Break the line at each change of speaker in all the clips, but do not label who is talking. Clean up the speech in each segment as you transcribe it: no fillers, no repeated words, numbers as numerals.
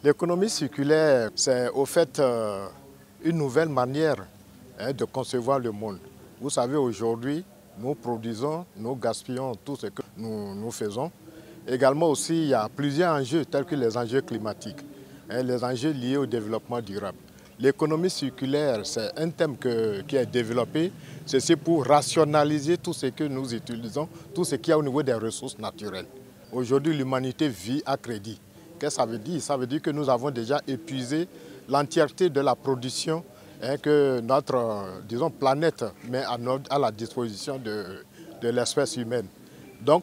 L'économie circulaire, c'est au fait une nouvelle manière de concevoir le monde. Vous savez, aujourd'hui, nous produisons, nous gaspillons tout ce que nous faisons. Également aussi, il y a plusieurs enjeux tels que les enjeux climatiques, les enjeux liés au développement durable. L'économie circulaire, c'est un thème qui est développé, c'est pour rationaliser tout ce que nous utilisons, tout ce qu'il y a au niveau des ressources naturelles. Aujourd'hui, l'humanité vit à crédit. Qu'est-ce que ça veut dire? Ça veut dire que nous avons déjà épuisé l'entièreté de la production que notre planète met à la disposition de l'espèce humaine. Donc,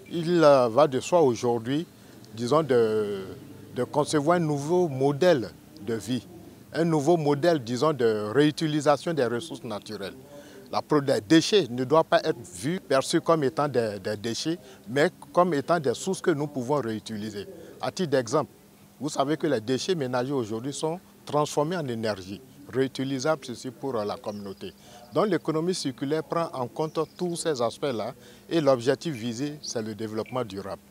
il va de soi aujourd'hui, de concevoir un nouveau modèle de vie, un nouveau modèle, de réutilisation des ressources naturelles. Les déchets ne doivent pas être perçus comme étant des déchets, mais comme étant des sources que nous pouvons réutiliser. À titre d'exemple, vous savez que les déchets ménagers aujourd'hui sont transformés en énergie, réutilisables ceci pour la communauté. Donc l'économie circulaire prend en compte tous ces aspects-là et l'objectif visé, c'est le développement durable.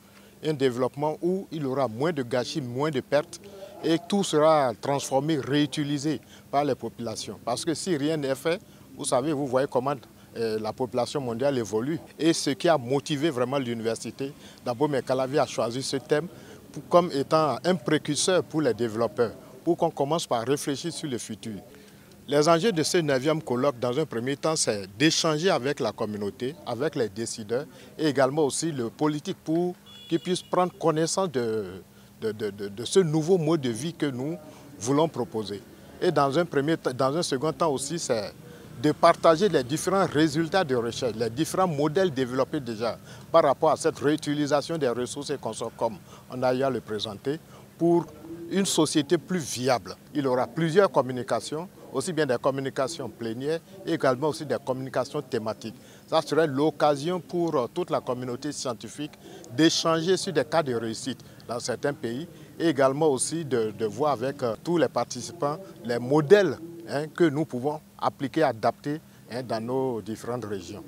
Un développement où il y aura moins de gâchis, moins de pertes et tout sera transformé, réutilisé par les populations. Parce que si rien n'est fait, vous savez, vous voyez comment la population mondiale évolue. Et ce qui a motivé vraiment l'université d'Abomey-Calavi à choisir ce thème comme étant un précurseur pour les développeurs, pour qu'on commence par réfléchir sur le futur. Les enjeux de ce 9e colloque, dans un premier temps, c'est d'échanger avec la communauté, avec les décideurs et également aussi le politique pour qu'ils puissent prendre connaissance de ce nouveau mode de vie que nous voulons proposer. Et dans un second temps aussi, c'est de partager les différents résultats de recherche, les différents modèles développés déjà par rapport à cette réutilisation des ressources et consorts comme on a eu à le présenter pour une société plus viable. Il y aura plusieurs communications, aussi bien des communications plénières et également aussi des communications thématiques. Ça serait l'occasion pour toute la communauté scientifique d'échanger sur des cas de réussite dans certains pays et également aussi de voir avec tous les participants les modèles que nous pouvons appliquer, adapter dans nos différentes régions.